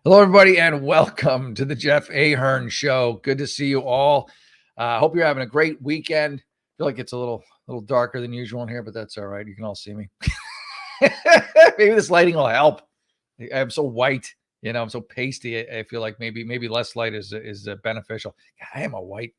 Hello, everybody, and welcome to the Jeff Ahern Show. Good to see you all. Hope you're having a great weekend. I feel like it's a little darker than usual in here, but that's all right. You can all see me. Maybe this lighting will help. I'm so white, I'm so pasty. I feel like maybe less light is beneficial. I am a white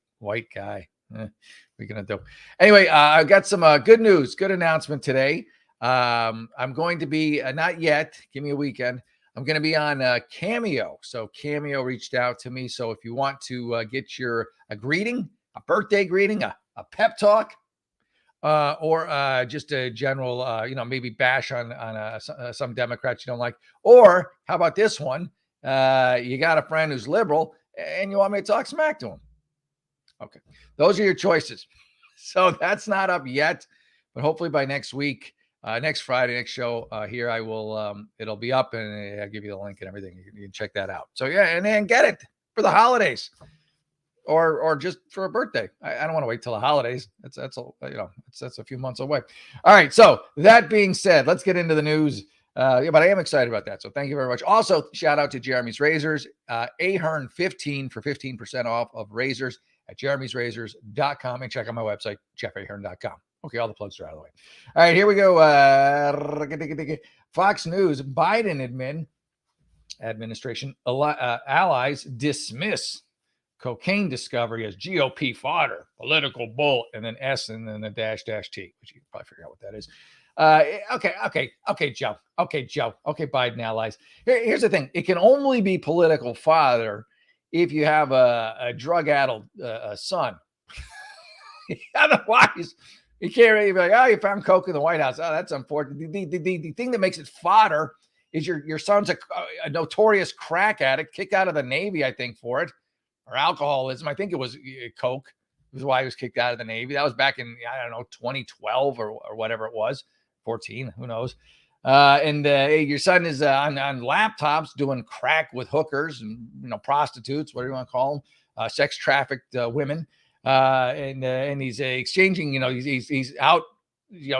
guy. We're gonna do. Anyway, I got some good news, good announcement today. I'm going to be not yet. Give me a weekend. I'm going to be on Cameo. So Cameo reached out to me. So if you want to get a greeting, a birthday greeting, a pep talk, or just a general, maybe bash on some Democrats you don't like, or how about this one? You got a friend who's liberal, and you want me to talk smack to him. Okay, those are your choices. So that's not up yet, but hopefully by next week. Next Friday, next show here, I will. It'll be up, and I'll give you the link and everything. You can check that out. So yeah, and then get it for the holidays, or just for a birthday. I don't want to wait till the holidays. That's a few months away. All right. So that being said, let's get into the news. But I am excited about that. So thank you very much. Also, shout out to Jeremy's Razors, Ahern 15 for 15% off of razors at jeremy'srazors.com, and check out my website, jeffahern.com. Okay, all the plugs are out of the way. All right, here we go. Fox News, Biden administration allies dismiss cocaine discovery as GOP fodder, political bull, and then S and then the dash T, which you can probably figure out what that is. Okay, Joe. Okay, Biden allies. Here's the thing. It can only be political fodder if you have a drug-addled son. Otherwise, you can't really be like, oh, you found coke in the White House. Oh, that's unfortunate. The thing that makes it fodder is your son's a notorious crack addict, kicked out of the Navy, I think, for it, or alcoholism. I think it was coke. This is why he was kicked out of the Navy. That was back in, 2012 or whatever it was, 14, who knows. And your son is on laptops doing crack with hookers and, prostitutes, whatever you want to call them, sex trafficked women. And he's exchanging, he's out,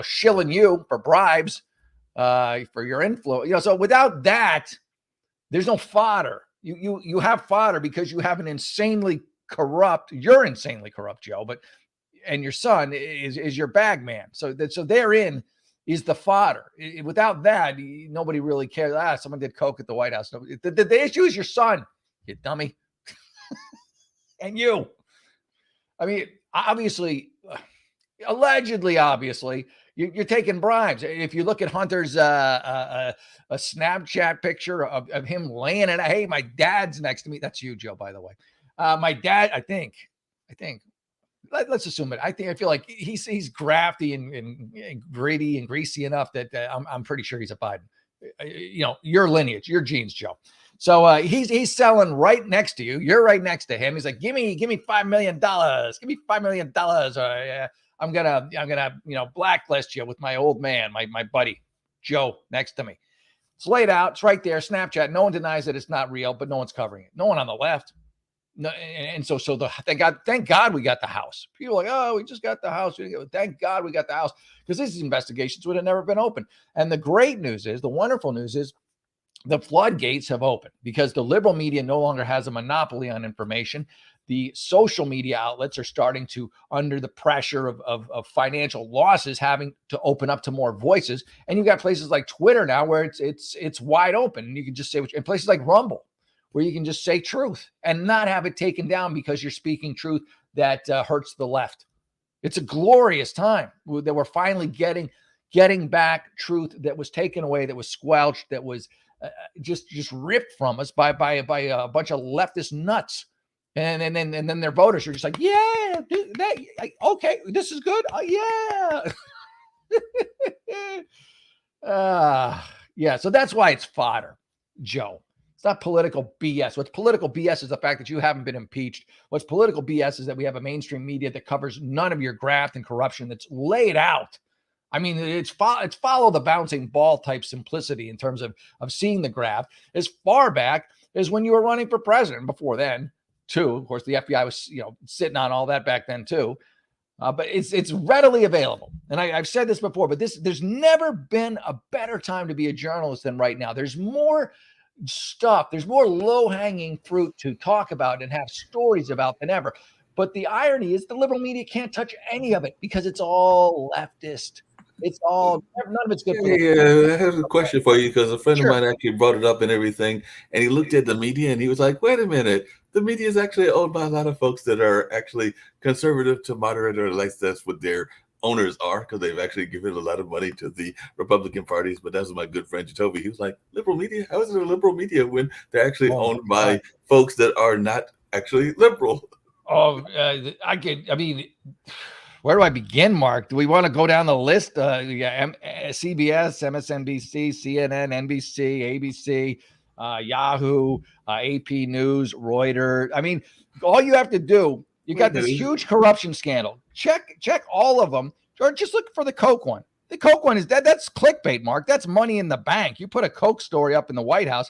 shilling you for bribes, for your influence, so without that, there's no fodder. You have fodder because you have you're insanely corrupt, Joe, and your son is your bag man. So therein is the fodder. Without that, nobody really cares. Someone did coke at the White House. The issue is your son, you dummy. And you. I mean, obviously, allegedly, you're taking bribes. If you look at Hunter's a Snapchat picture of him laying it, hey, my dad's next to me. That's you, Joe, by the way. My dad, I think. Let's assume it. I feel like he's crafty and gritty and greasy enough that I'm pretty sure he's a Biden. Your lineage, your genes, Joe. So he's selling right next to you. You're right next to him. He's like, give me $5 million. Give me $5 million. I'm gonna blacklist you with my old man, my buddy Joe next to me. It's laid out. It's right there. Snapchat. No one denies that it's not real, but no one's covering it. No one on the left. No, and so thank God we got the House. People are like, oh, we just got the House. Thank God we got the House, because these investigations would have never been open. And the wonderful news is, the floodgates have opened because the liberal media no longer has a monopoly on information. The social media outlets are starting to, under the pressure of financial losses, having to open up to more voices. And you've got places like Twitter now where it's wide open, and you can just say, and places like Rumble, where you can just say truth and not have it taken down because you're speaking truth that hurts the left. It's a glorious time that we're finally getting back truth that was taken away, that was squelched, that was just ripped from us by a bunch of leftist nuts, and then their voters are just like, yeah, okay, this is good, yeah. So that's why it's fodder, Joe. It's not political BS. What's political BS is the fact that you haven't been impeached. What's political BS is that we have a mainstream media that covers none of your graft and corruption that's laid out. I mean, it's follow the bouncing ball type simplicity in terms of seeing the graft as far back as when you were running for president. Before then, too, of course, the FBI was sitting on all that back then too. But it's readily available, and I've said this before. But there's never been a better time to be a journalist than right now. There's more stuff. There's more low-hanging fruit to talk about and have stories about than ever. But the irony is the liberal media can't touch any of it because it's all leftist. It's all none of it's good for the Yeah, I have a question for you because a friend of sure. mine actually brought it up and everything, and he looked at the media and he was like, "Wait a minute, the media is actually owned by a lot of folks that are actually conservative to moderate, or at least that's what their owners are, because they've actually given a lot of money to the Republican parties." But that's my good friend Jacoby. He was like, "Liberal media? How is it a liberal media when they're actually Oh my owned God. by folks that are not actually liberal?" Oh, I mean, where do I begin, Mark? Do we want to go down the list? CBS, MSNBC, CNN, NBC, ABC, Yahoo, AP News, Reuters. I mean, all you have to do, you Wait a got this minute. huge corruption scandal. Check all of them, or just look for the Coke one. The Coke one is that's clickbait, Mark. That's money in the bank. You put a Coke story up in the White House,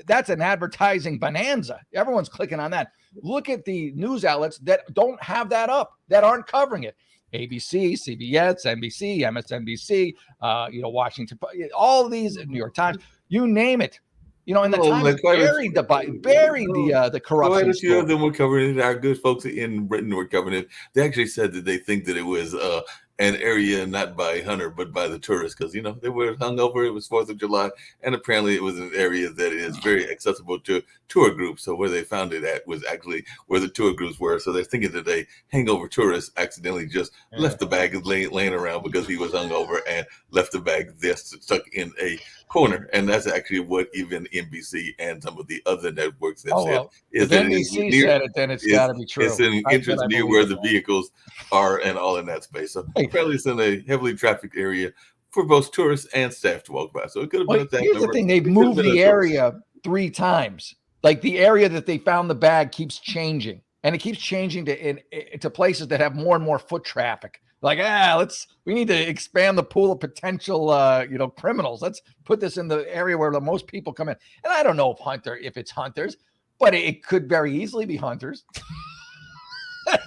that's an advertising bonanza. Everyone's clicking on that. Look at the news outlets that don't have that up, that aren't covering it. ABC, CBS, NBC, MSNBC, Washington, all of these, New York Times, you name it. And the No, Times like quite a buried the quite corruption a few of story. them were covering it. Our good folks in Britain were covering it. They actually said that they think that it was an area not by Hunter, but by the tourists, because they were hungover. It was 4th of July, and apparently it was an area that is very accessible to tour groups. So where they found it at was actually where the tour groups were. So they're thinking that a hangover tourist accidentally just left the bag laying around because he was hungover and left the bag there stuck in a corner. And that's actually what even NBC and some of the other networks have Oh, said, well, is if that it is NBC near said it, then it's got to be it's true. an Then entrance I near believe where it. the vehicles are and all in that space. So Hey, apparently it's in a heavily trafficked area for both tourists and staff to walk by. So it could have been well, a staff here's the member. thing: they've It could have moved been a the tourist. area 3 times. Like the area that they found the bag keeps changing, and it keeps changing to places that have more and more foot traffic. Like, we need to expand the pool of potential, criminals. Let's put this in the area where the most people come in. And I don't know if it's hunters, but it could very easily be hunters.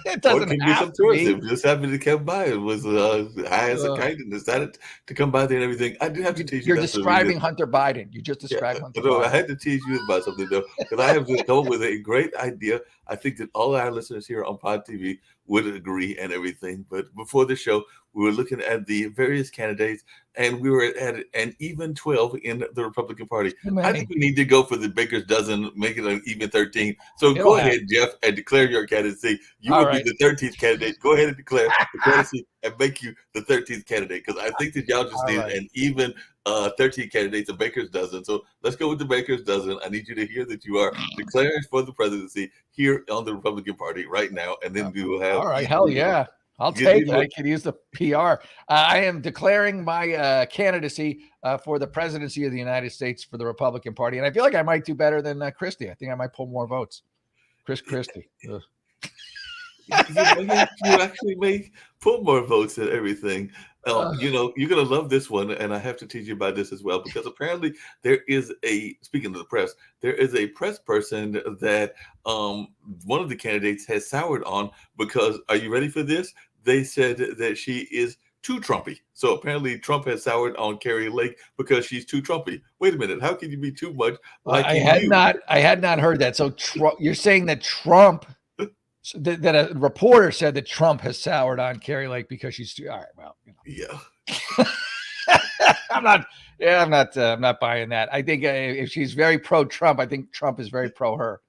It Or it doesn't could be have some to tourists be. that just happened to come by. It was high as a Uh, kite and decided to come by there and everything. I do have to teach you you're that's the reason. describing Hunter Biden. You just Yeah, described Hunter no, I Biden. had to tease you about something though, because I have come up with a great idea. I think that all our listeners here on Pod TV would agree and everything. But before the show, we were looking at the various candidates, and we were at an even 12 in the Republican Party. Too I think many. we need to go for the baker's dozen, make it an even 13. So It'll go happen. ahead, Jeff, and declare your candidacy. You All will be right. the 13th candidate. Go ahead and declare the candidacy and make you the 13th candidate, because I think that y'all just All need right. an even 13 candidates, a baker's dozen. So let's go with the baker's dozen. I need you to hear that you are declaring for the presidency here on the Republican Party right now, and then we will have All right. Hell easily yeah. I'll take it. I can use the PR. I am declaring my candidacy for the presidency of the United States for the Republican Party. And I feel like I might do better than Christie. I think I might pull more votes. Chris Christie. Ugh. you actually may pull more votes and everything. Uh, You're gonna love this one, and I have to teach you about this as well, because apparently there is speaking of the press, there is a press person that one of the candidates has soured on because, are you ready for this? They said that she is too Trumpy. So apparently Trump has soured on Carrie Lake because she's too Trumpy. Wait a minute, how can you be too much I liking had you? not heard that. So you're saying that Trump that a reporter said that Trump has soured on Carrie Lake because she's too. All right, well, Yeah. I'm not buying that. I think if she's very pro Trump, I think Trump is very pro her.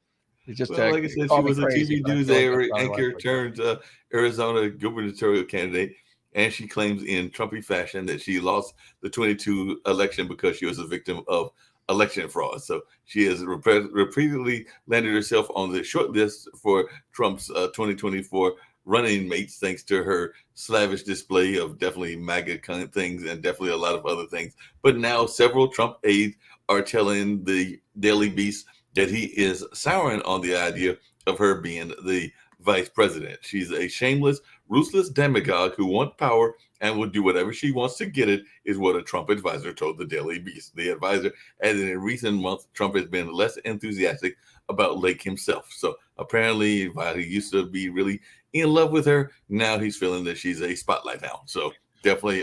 It's just Well, like I said, she call me was a crazy, TV but I news feel like that's probably anchor likely. turned Arizona gubernatorial candidate, and she claims in Trumpy fashion that she lost the 22 election because she was a victim of election fraud. So she has repeatedly landed herself on the short list for Trump's 2024 running mates, thanks to her slavish display of definitely MAGA kind of things and definitely a lot of other things. But now several Trump aides are telling the Daily Beast that he is souring on the idea of her being the vice president. She's a shameless, ruthless demagogue who wants power and will do whatever she wants to get it, is what a Trump advisor told the Daily Beast. The advisor added, in recent months, Trump has been less enthusiastic about Lake himself. So apparently, while he used to be really in love with her, now he's feeling that she's a spotlight now. So definitely,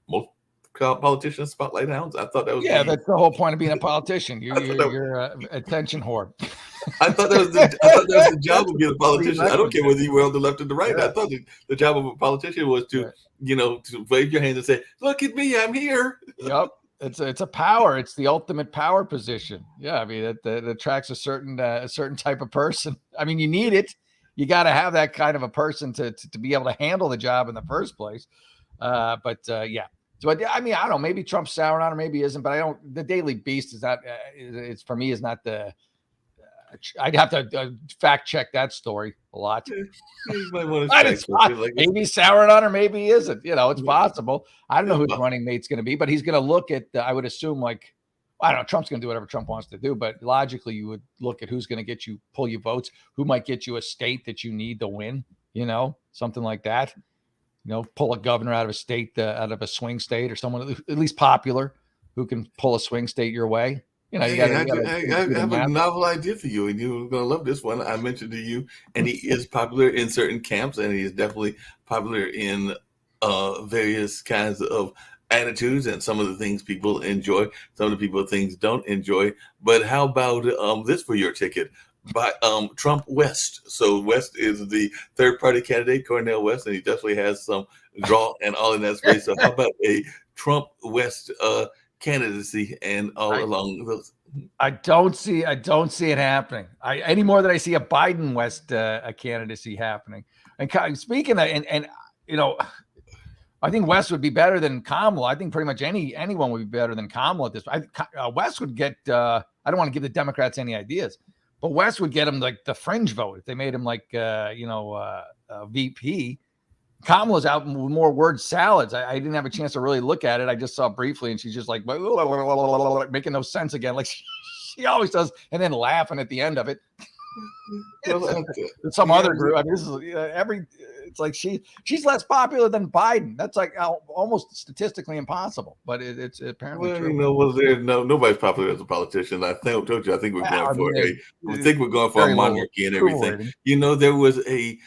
most politicians spotlight hounds. I thought that was that's the whole point of being a politician. You're attention whore. I thought that was the job of being a politician. I don't care whether you were on the left or the right. I thought the job of a politician was to to wave your hands and say, "Look at me, I'm here." Yep. It's a power. It's the ultimate power position. Yeah, I mean it attracts a certain type of person. I mean, you need it. You got to have that kind of a person to be able to handle the job in the first place. But yeah. So I mean, I don't know. Maybe Trump's souring on her, maybe he isn't. But I don't. The Daily Beast is not. It's for me is not the. I'd have to fact check that story a lot. You might want to maybe he's souring on her, maybe he isn't. It's possible. I don't know who his running mate's going to be, but he's going to look at. I would assume I don't know. Trump's going to do whatever Trump wants to do, but logically, you would look at who's going to pull you votes, who might get you a state that you need to win. Something like that. Pull a governor out of a state, out of a swing state, or someone at least popular who can pull a swing state your way. I have a novel idea for you, and you're going to love this one. I mentioned to you, and he is popular in certain camps, and he is definitely popular in various kinds of attitudes and some of the things people enjoy, some of the people things don't enjoy. But how about this for your ticket? By Trump West. So West is the third party candidate, Cornel West, and he definitely has some draw and all in that space. So how about a Trump West candidacy and along those? I don't see it happening. Any more than I see a Biden West a candidacy happening. And speaking of, and I think West would be better than Kamala. I think pretty much anyone would be better than Kamala at this. West would get. I don't want to give the Democrats any ideas, but West would get him like the fringe vote if they made him like VP. Kamala's out with more word salads. I didn't have a chance to really look at it. I just saw briefly, and she's just like making no sense again, like she always does, and then laughing at the end of it. Some other group. I mean, this is it's like she's less popular than Biden. That's like almost statistically impossible, but it's apparently true. Nobody's popular as a politician. I told you. I think we're going for a monarchy and everything. There was a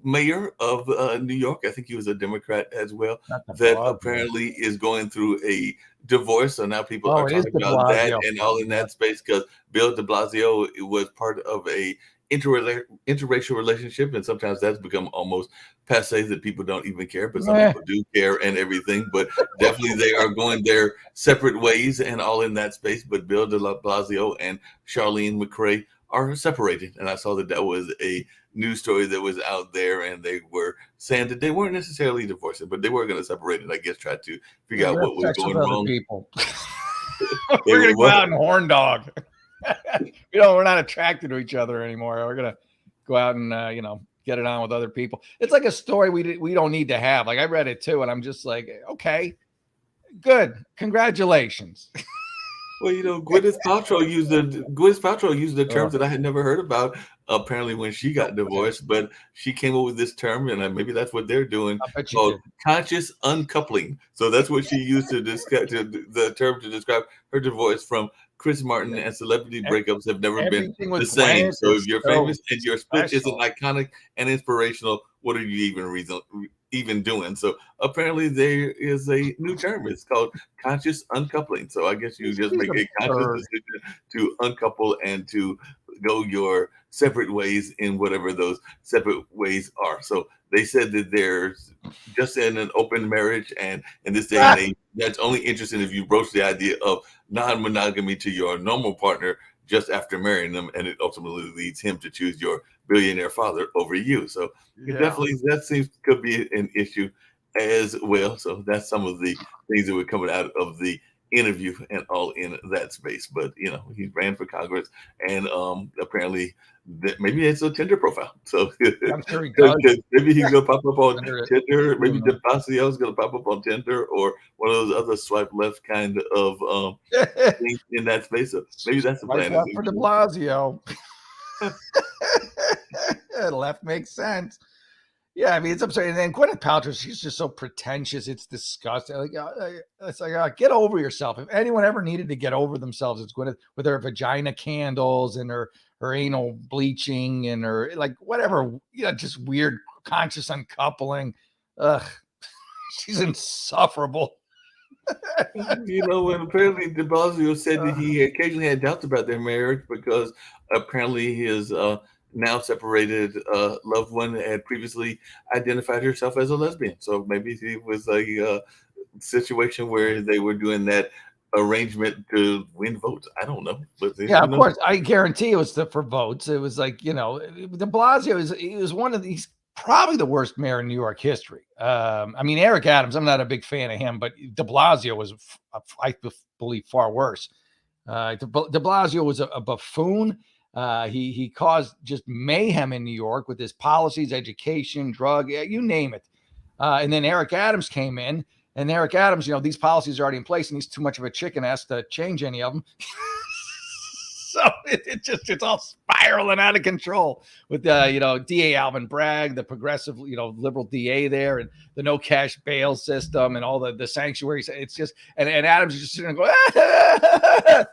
mayor of New York. I think he was a Democrat as well. That apparently is going through a divorce. So now people are talking about that and all in that space because Bill de Blasio was part of a interracial relationship, and sometimes that's become almost passe that people don't even care, but some people do care and everything. But definitely they are going their separate ways and all in that space. But Bill de Blasio and Charlene McRae are separated, and I saw that was a news story that was out there, and they were saying that they weren't necessarily divorcing, but they were going to separate it. I guess try to figure out what was going wrong. People. We're going to go out and horn dog. We're not attracted to each other anymore. We're going to go out and get it on with other people. It's like a story we don't need to have. Like I read it too, and I'm just like, okay, good, congratulations. Well, Gwyneth Paltrow used the terms that I had never heard about. Apparently, when she got divorced, but she came up with this term, and maybe that's what they're doing called conscious uncoupling. So that's what she used to describe the term to describe her divorce from Chris Martin. And celebrity breakups have never been the same. So if you're famous and your split isn't iconic and inspirational, what are you even doing? So apparently there is a new term. It's called conscious uncoupling. So I guess you just make a conscious decision to uncouple and to go your separate ways in whatever those separate ways are. So they said that there's just in an open marriage, and in this day and age, that's only interesting if you broach the idea of non-monogamy to your normal partner just after marrying them, and it ultimately leads him to choose your billionaire father over you. So definitely that could be an issue as well. So that's some of the things that were coming out of the interview and all in that space. But he ran for Congress, and apparently maybe it's a Tinder profile. So I'm sure he does. Maybe he's gonna pop up on Tinder. Maybe de Blasio is gonna pop up on Tinder or one of those other swipe left kind of things in that space. So maybe that's the plan. For de Blasio. Left makes sense. Yeah, I mean, it's absurd. And then Gwyneth Paltrow, she's just so pretentious. It's disgusting. It's like, get over yourself. If anyone ever needed to get over themselves, it's Gwyneth with her vagina candles and her anal bleaching and her like whatever, just weird conscious uncoupling. Ugh, she's insufferable. And apparently De Blasio said that he occasionally had doubts about their marriage because apparently his now separated loved one had previously identified herself as a lesbian. So maybe it was a situation where they were doing that arrangement to win votes. I don't know, but Yeah, of course. I guarantee it was for votes. It was like, De Blasio he was one of these, probably the worst mayor in New York history. I mean, Eric Adams, I'm not a big fan of him, but De Blasio was, I believe, far worse. De Blasio was a buffoon. He caused just mayhem in New York with his policies, education, drug, you name it. And then Eric Adams came in, and Eric Adams, these policies are already in place, and he's too much of a chicken ass to change any of them. So it's all spiraling out of control with DA Alvin Bragg, the progressive, liberal DA there, and the no cash bail system and all the sanctuaries. It's just, and Adams is just sitting there going,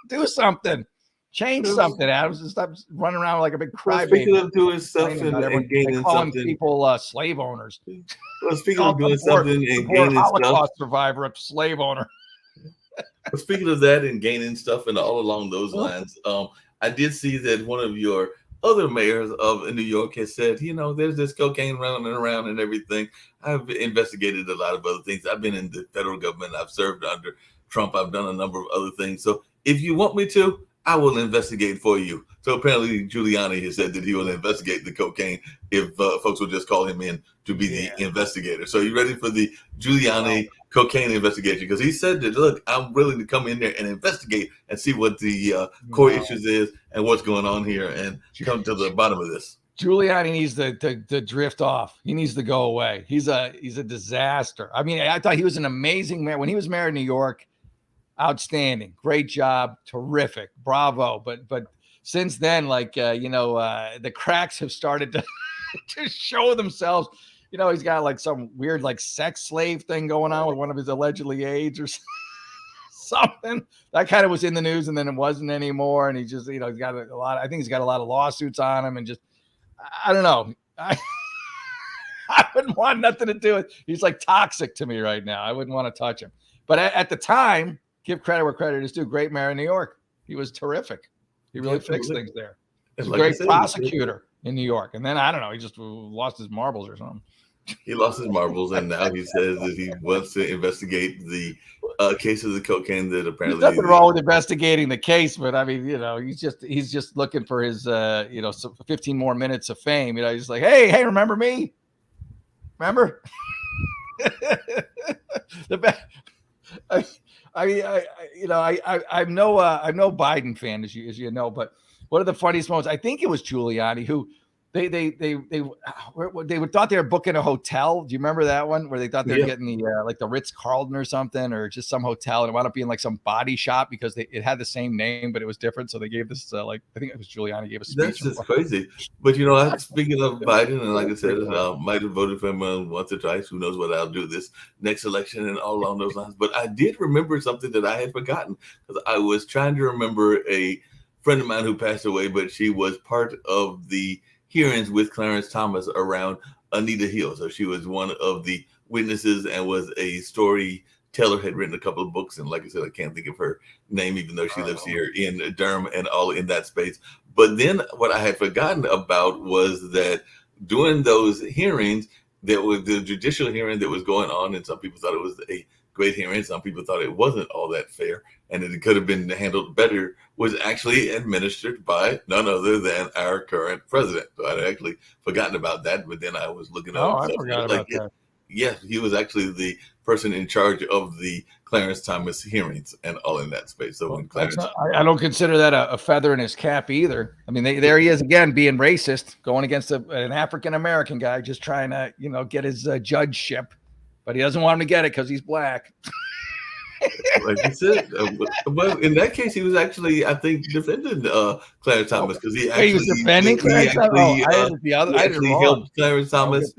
do something, change something, Adams, and stop running around like a big crybaby. Speaking of doing stuff and gaining calling something, people slave owners. Well, speaking of doing something and gaining Holocaust stuff, survivor, a slave owner. Speaking of that and gaining stuff and all along those lines, I did see that one of your other mayors of New York has said, there's this cocaine running around and everything. I've investigated a lot of other things. I've been in the federal government. I've served under Trump. I've done a number of other things. So if you want me to, I will investigate for you. So apparently Giuliani has said that he will investigate the cocaine if folks will just call him in to be the investigator. So are you ready for the Giuliani cocaine investigation? Because he said that, look, I'm willing to come in there and investigate and see what the core issues is and what's going on here and come to the bottom of this. Giuliani needs to drift off. He needs to go away. He's a disaster. I mean, I thought he was an amazing mayor. When he was mayor of New York, outstanding, great job, terrific, bravo. But since then, the cracks have started to show themselves. He's got like some weird sex slave thing going on with one of his allegedly aides or something. That kind of was in the news and then it wasn't anymore. And he just, he's got a lot. I think he's got a lot of lawsuits on him and just, I don't know. I wouldn't want nothing to do with. He's like toxic to me right now. I wouldn't want to touch him. But at the time, give credit where credit is due. Great mayor in New York. He was terrific. He really fixed things there. He's a great prosecutor in New York. And then, I don't know, he just lost his marbles or something. He lost his marbles, and now he says that he wants to investigate the case of the cocaine that apparently. There's nothing wrong with investigating the case, but I mean, he's just looking for his, 15 more minutes of fame. He's like, hey, remember me? Remember? I'm no Biden fan, as you know, but one of the funniest moments, I think it was Giuliani who they thought they were booking a hotel. Do you remember that one where they thought they were getting the Ritz-Carlton or something, or just some hotel, and it wound up being like some body shop because it had the same name but it was different. So they gave this I think it was Giuliani gave a speech. That's just crazy. But speaking of Biden, and like I said, I might have voted for him once or twice. Who knows what I'll do this next election and all along those lines. But I did remember something that I had forgotten because I was trying to remember a friend of mine who passed away, but she was part of the hearings with Clarence Thomas around Anita Hill. So she was one of the witnesses and was a storyteller, had written a couple of books. And like I said, I can't think of her name, even though she lives here in Durham and all in that space. But then what I had forgotten about was that during those hearings, there was the judicial hearing that was going on, and some people thought it was a great hearing. Some people thought it wasn't all that fair and that it could have been handled better, was actually administered by none other than our current president. So I'd actually forgotten about that, but then I was looking up. I forgot about that. Yes, he was actually the person in charge of the Clarence Thomas hearings and all in that space. So when Clarence, I don't consider that a feather in his cap either. I mean, there he is again being racist, going against an African-American guy, just trying to, get his judgeship, but he doesn't want him to get it because he's black. Like you said, well, in that case, he was actually, I think, defending Clarence Thomas because he was defending Clarence Thomas. I actually helped Clarence Thomas.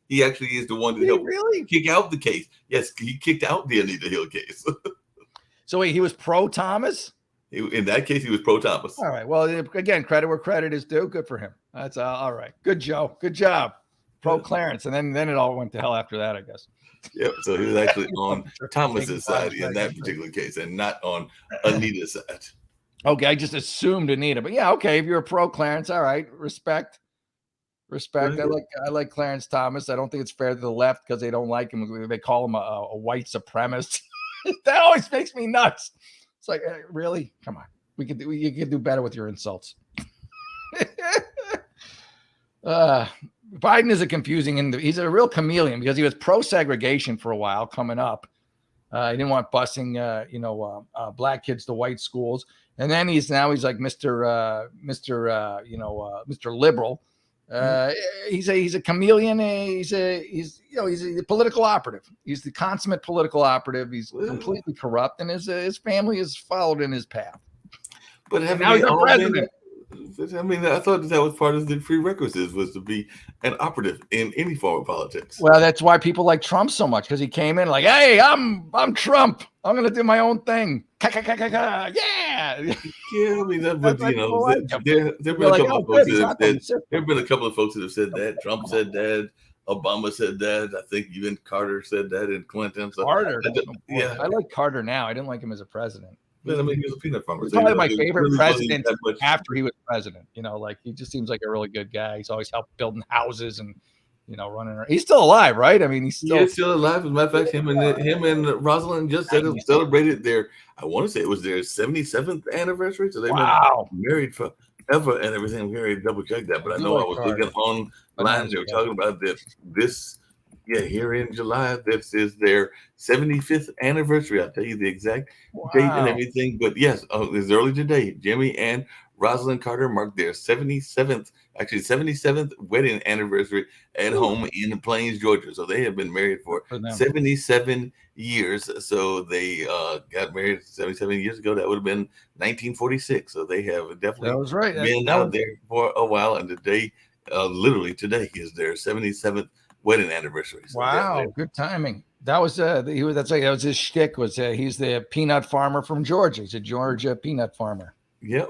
He actually is the one that helped really kick out the case. Yes, he kicked out the Anita Hill case. So wait, he was pro Thomas? In that case, he was pro Thomas. All right. Well, again, credit where credit is due. Good for him. That's all right. Good, Joe. Good job. Pro Clarence. And then it all went to hell after that, I guess. Yep. So he was actually on Thomas's side Taking in that particular case, and not on Anita's side. Okay, I just assumed Anita, but yeah, okay. If you're a pro Clarence, all right, respect. Right. I like Clarence Thomas. I don't think it's fair to the left because they don't like him. They call him a white supremacist. That always makes me nuts. It's like, really? Come on. You could do better with your insults. Biden is a confusing, he's a real chameleon because he was pro segregation for a while coming up. He didn't want busing, black kids to white schools, and then he's like Mr. Liberal. He's a chameleon. He's a political operative. He's the consummate political operative. He's completely corrupt, and his family is followed in his path. But now he's the president. I mean, I thought that was part of the prerequisites was to be an operative in any form of politics. Well, that's why people like Trump so much, because he came in like, "Hey, I'm Trump. I'm going to do my own thing." Yeah. Yeah, I mean, there have been a couple of folks that have said that. Trump said that. Obama said that. I think even Carter said that, and Clinton. So Carter, I like Carter now. I didn't like him as a president. I mean, he was a peanut farmer. He's probably my favorite president after he was president. Like he just seems like a really good guy. He's always helped building houses and running around. He's still alive, right? I mean, he's still alive. As a matter of fact, him and Rosalind just celebrated I want to say it was their 77th anniversary. So they've been married forever and everything. We already double checked that, but I know I was looking online. They were talking about this. Yeah, here in July, this is their 75th anniversary. I'll tell you the exact date and everything. But yes, it's early today. Jimmy and Rosalind Carter marked their 77th wedding anniversary at home in Plains, Georgia. So they have been married for 77 years. So they got married 77 years ago. That would have been 1946. So they have definitely been out there for a while. And today, literally today, is their 77th wedding anniversary. So wow, good timing. That was that was his shtick. He's the peanut farmer from Georgia. He's a Georgia peanut farmer. Yep.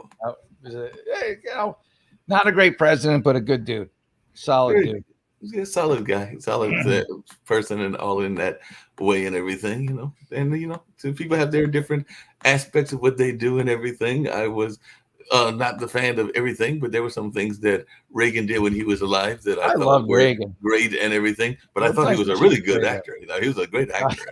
Not a great president, but a good dude, solid dude. He's a solid guy, solid person, and all in that way and everything. And so people have their different aspects of what they do and everything. I was not the fan of everything, but there were some things that Reagan did when he was alive that I thought were Reagan great and everything. But I thought he was a really good actor. He was a great actor.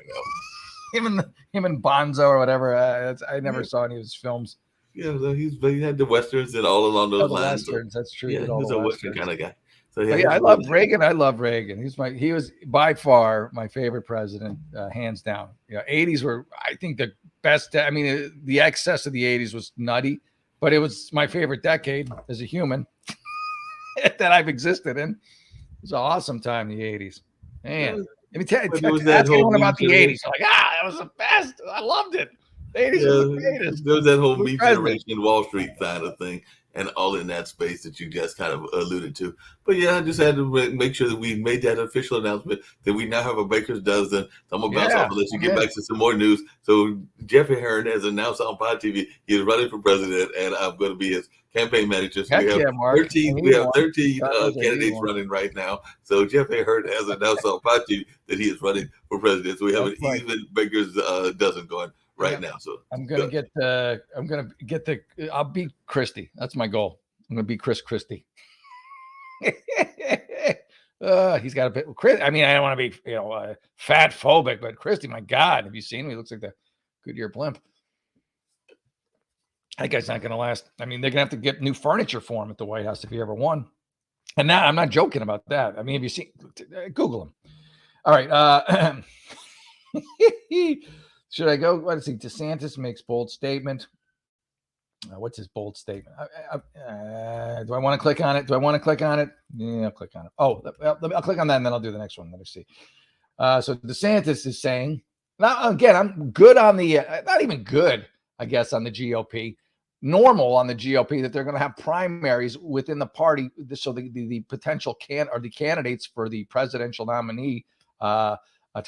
Him and Bonzo or whatever. I never saw any of his films. Yeah, he had the westerns and all along those lines. Westerns, that's true. Yeah, he was a western kind of guy. So I love Reagan. I love Reagan. He was by far my favorite president, hands down. 80s were, I think, the best. I mean, the excess of the 80s was nutty. But it was my favorite decade as a human that I've existed in. It was an awesome time in the 80s. Man, let me tell you, ask anyone about the 80s. Like, that was the best. I loved it. The 80s was the greatest. There was that whole Me Generation Wall Street kind of thing and all in that space that you just kind of alluded to. But yeah, I just had to make sure that we made that official announcement that we now have a baker's dozen. So I'm going to bounce off and let you get back to some more news. So Jeff Ahern has announced on Pod TV he is running for president, and I'm going to be his campaign manager. So we have 13 candidates running right now. So Jeff Ahern has announced on Pod TV that he is running for president. So we have an even baker's dozen going right now. So I'll beat Christie. That's my goal. I'm gonna beat Chris Christie. He's got a bit. I mean, I don't want to be fat phobic, but Christie, my God, have you seen him? He looks like the Goodyear blimp. That guy's not gonna last. I mean, they're gonna have to get new furniture for him at the White House if he ever won. And now I'm not joking about that. I mean, have you seen? Google him. All right. Should I go? Let's see. DeSantis makes bold statement. What's his bold statement? Do I want to click on it? Yeah, I'll click on it. Oh, I'll click on that and then I'll do the next one. Let me see. So DeSantis is saying, now again, I'm good on the, not even good, I guess, on the GOP, normal on the GOP, that they're going to have primaries within the party. So the potential the candidates for the presidential nominee to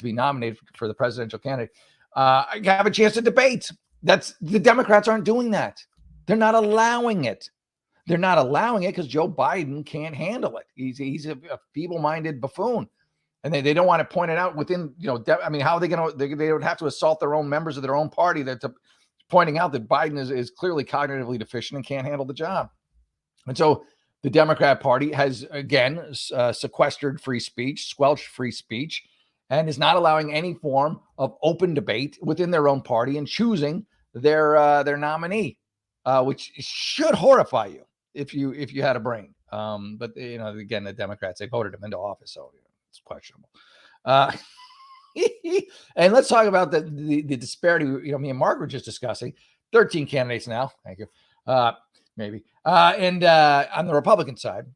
be nominated for the presidential candidate have a chance to debate. The Democrats aren't doing that. They're not allowing it. They're not allowing it because Joe Biden can't handle it. He's a feeble-minded buffoon. And they don't want to point it out within, I mean, how are they going to, they would have to assault their own members of their own party that pointing out that Biden is clearly cognitively deficient and can't handle the job. And so the Democrat Party has, again, sequestered free speech, squelched free speech, and is not allowing any form of open debate within their own party and choosing their nominee, which should horrify you if you had a brain. But again, the Democrats, they voted him into office, so it's questionable. And let's talk about the disparity. Me and Mark were just discussing 13 candidates now. Thank you. Maybe. And on the Republican side,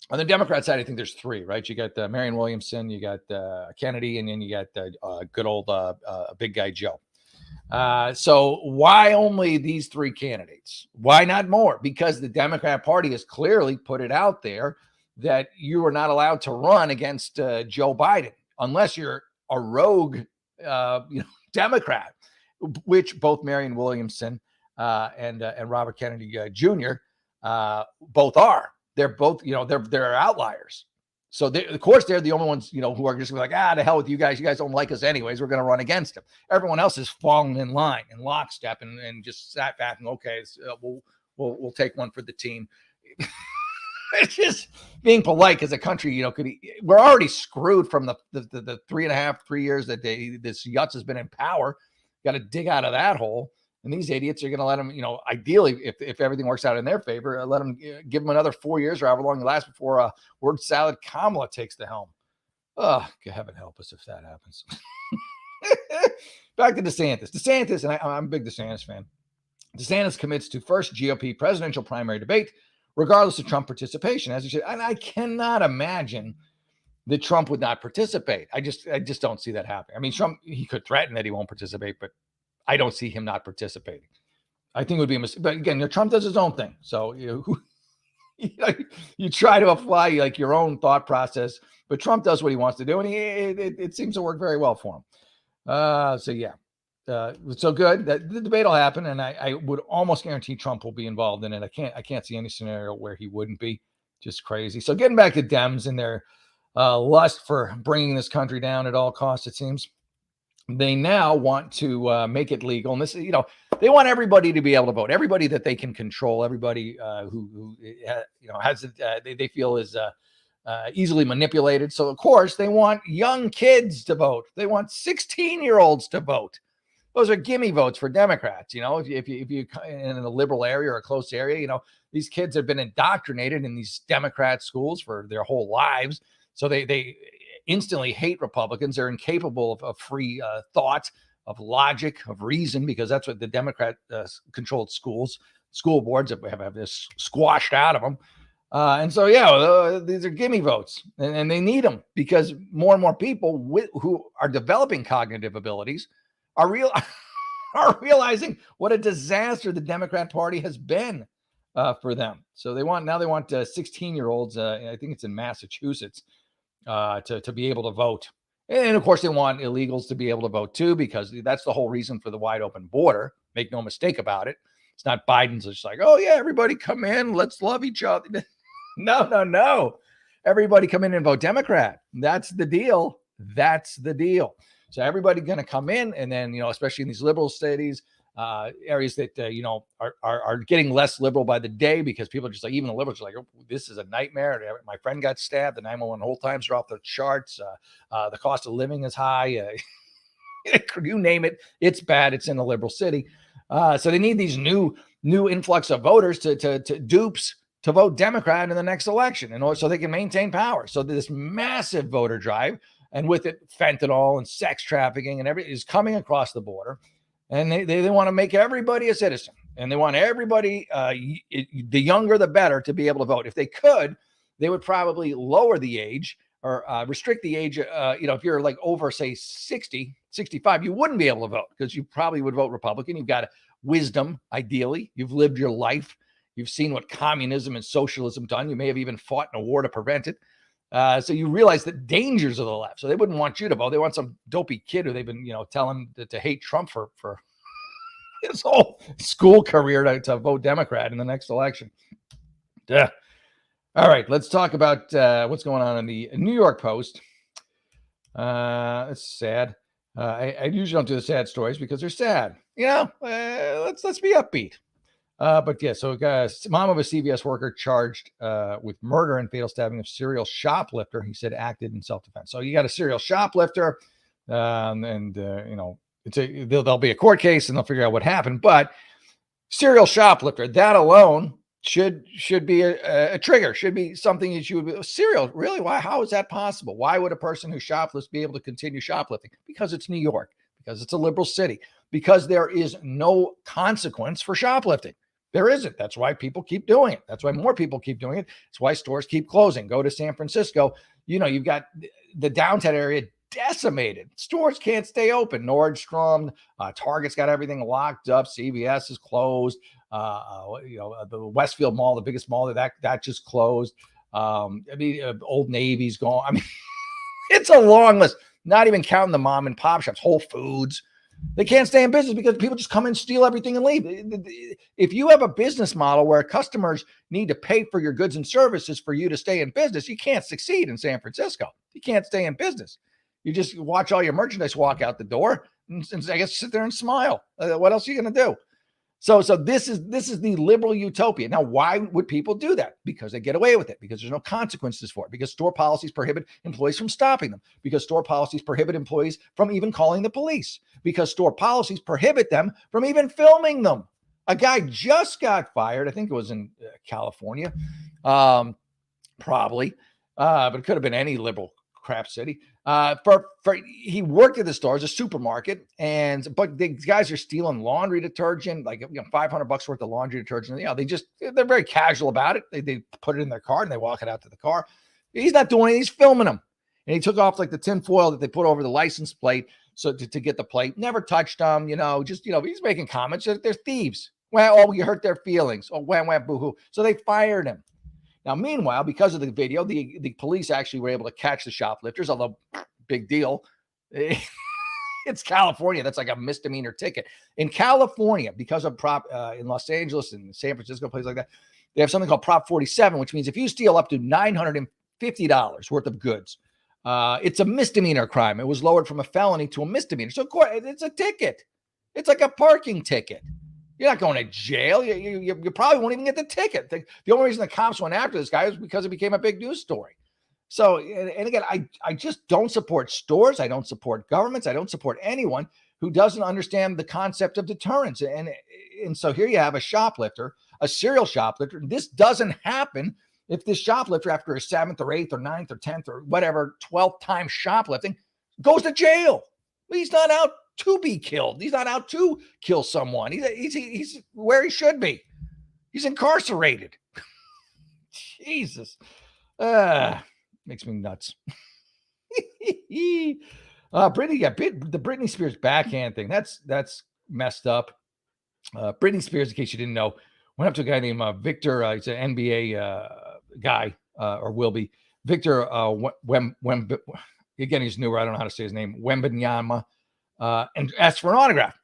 on the Democrat side, I think there's 3, right? You got Marianne Williamson, you got Kennedy, and then you got good old big guy Joe. So why only these 3 candidates? Why not more? Because the Democrat Party has clearly put it out there that you are not allowed to run against Joe Biden unless you're a rogue, Democrat, which both Marianne Williamson and Robert Kennedy Jr. Both are. They're both, they're outliers. So of course they're the only ones, who are just like, to hell with you guys. You guys don't like us anyways. We're going to run against them. Everyone else is falling in line in lockstep and just sat back and okay, so we'll take one for the team. It's just being polite because the country, we're already screwed from the 3 years that this Yutz has been in power. Got to dig out of that hole. And these idiots are going to let them, ideally, if everything works out in their favor, let them give them another 4 years or however long it lasts before word salad Kamala takes the helm. Oh, heaven help us if that happens. Back to DeSantis, and I'm a big DeSantis fan. DeSantis commits to first GOP presidential primary debate, regardless of Trump participation, as you said. And I cannot imagine that Trump would not participate. I just don't see that happening. I mean, Trump, he could threaten that he won't participate, but I don't see him not participating. I think it would be a mistake. But again, Trump does his own thing. So you try to apply like your own thought process, but Trump does what he wants to do, and it seems to work very well for him. So good that the debate will happen, and I would almost guarantee Trump will be involved in it. I can't see any scenario where he wouldn't be. Just crazy. So getting back to Dems and their lust for bringing this country down at all costs, it seems. They now want to make it legal. And this is, they want everybody to be able to vote, everybody that they can control, everybody who has they feel is easily manipulated. So, of course, they want young kids to vote. They want 16-year-olds to vote. Those are gimme votes for Democrats. If you in a liberal area or a close area, these kids have been indoctrinated in these Democrat schools for their whole lives. So they instantly hate Republicans. They're incapable of free thought, of logic, of reason, because that's what the Democrat controlled school boards have this squashed out of them. And so, these are gimme votes, and they need them because more and more people who are developing cognitive abilities are realizing what a disaster the Democrat Party has been for them. So they want 16-year-olds. I think it's in Massachusetts. To be able to vote. And of course, they want illegals to be able to vote too, because that's the whole reason for the wide open border. Make no mistake about it. It's not Biden's just like, oh, yeah, everybody come in. Let's love each other. No. Everybody come in and vote Democrat. That's the deal. So everybody going to come in. And then, especially in these liberal cities, areas that, are getting less liberal by the day because people are just like, even the liberals are like, oh, this is a nightmare. My friend got stabbed. The 911 hold times are off the charts. The cost of living is high. You name it. It's bad. It's in a liberal city. So they need these new influx of voters to dupes to vote Democrat in the next election in order so they can maintain power. So this massive voter drive, and with it, fentanyl and sex trafficking and everything is coming across the border. And they want to make everybody a citizen, and they want everybody, the younger, the better, to be able to vote. If they could, they would probably lower the age or restrict the age. If you're like over, say, 60, 65, you wouldn't be able to vote because you probably would vote Republican. You've got wisdom, ideally. You've lived your life. You've seen what communism and socialism done. You may have even fought in a war to prevent it. So you realize the dangers of the left. So they wouldn't want you to vote. They want some dopey kid who they've been, telling to hate Trump for his whole school career to vote Democrat in the next election. Duh. All right, let's talk about what's going on in the New York Post. It's sad. I usually don't do the sad stories because they're sad. Let's be upbeat. But yeah, so mom of a CVS worker charged with murder and fatal stabbing of serial shoplifter. He said acted in self-defense. So you got a serial shoplifter, and there'll be a court case and they'll figure out what happened. But serial shoplifter, that alone should be a trigger. Should be something that you would be serial. Really? Why? How is that possible? Why would a person who shoplifts be able to continue shoplifting? Because it's New York. Because it's a liberal city. Because there is no consequence for shoplifting. There isn't. That's why people keep doing it. That's why more people keep doing it. That's why stores keep closing. Go to San Francisco. You've got the downtown area decimated. Stores can't stay open. Nordstrom, Target's got everything locked up. CVS is closed. The Westfield Mall, the biggest mall, that just closed. Old Navy's gone. I mean, it's a long list. Not even counting the mom and pop shops, Whole Foods. They can't stay in business because people just come and steal everything and leave. If you have a business model where customers need to pay for your goods and services for you to stay in business, you can't succeed in San Francisco. You can't stay in business. You just watch all your merchandise walk out the door and I guess sit there and smile. What else are you going to do? So this is the liberal utopia. Now, why would people do that? Because they get away with it, because there's no consequences for it, because store policies prohibit employees from stopping them, because store policies prohibit employees from even calling the police, because store policies prohibit them from even filming them. A guy just got fired. I think it was in California, probably, but it could have been any liberal crap city. He worked at the store as a supermarket, but the guys are stealing laundry detergent, like $500 worth of laundry detergent. They're very casual about it. They put it in their car and they walk it out to the car. He's not doing it. He's filming them, and he took off like the tin foil that they put over the license plate so to get the plate. Never touched them. He's making comments that they're thieves. Well, you hurt their feelings. Oh, wham, boo-hoo. So they fired him. Now, meanwhile, because of the video, the police actually were able to catch the shoplifters, although big deal. It's California. That's like a misdemeanor ticket. In California, because of in Los Angeles and San Francisco, places like that, they have something called Prop 47, which means if you steal up to $950 worth of goods, it's a misdemeanor crime. It was lowered from a felony to a misdemeanor. So it's a ticket. It's like a parking ticket. You're not going to jail. You probably won't even get the ticket. The only reason the cops went after this guy was because it became a big news story. So, and again, I just don't support stores. I don't support governments. I don't support anyone who doesn't understand the concept of deterrence. And so here you have a shoplifter, a serial shoplifter. This doesn't happen if this shoplifter, after a 7th or 8th or 9th or 10th or whatever, 12th time shoplifting, goes to jail. He's not out to be killed. He's not out to kill someone. He's where he should be. He's incarcerated. Jesus. Makes me nuts. The Britney Spears backhand thing. That's messed up. Britney Spears, in case you didn't know, went up to a guy named Victor. He's an NBA guy, or will be. Victor again, he's newer. I don't know how to say his name. Wembanyama. And asked for an autograph.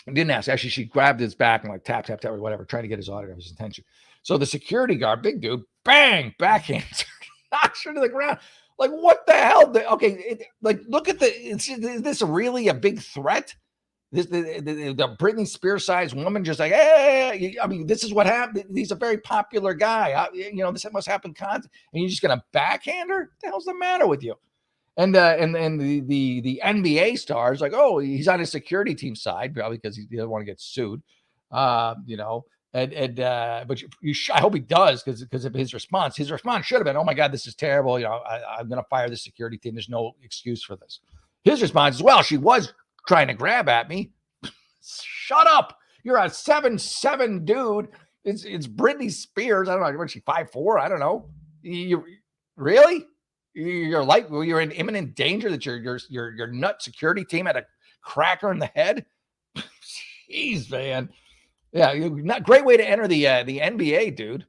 Didn't ask. Actually, she grabbed his back and like tap, or whatever, trying to get his autograph, his attention. So the security guard, big dude, bang, backhand, knocks her to the ground. Like, what the hell? Look at is this really a big threat? The Britney Spears sized woman just like, hey, I mean, this is what happened. He's a very popular guy. This must happen constantly. And you're just going to backhand her? What the hell's the matter with you? And the NBA stars like, oh, he's on his security team side, probably because he doesn't want to get sued, but I hope he does because of his response. His response should have been, oh my God, this is terrible. I'm going to fire the security team. There's no excuse for this. His response is, well, she was trying to grab at me. Shut up. You're a 7'7" dude. It's Britney Spears. I don't know. Was she 5'4"? I don't know. You really? You're in imminent danger that your nut security team had a cracker in the head. Jeez, man. Yeah, not great way to enter the NBA, dude.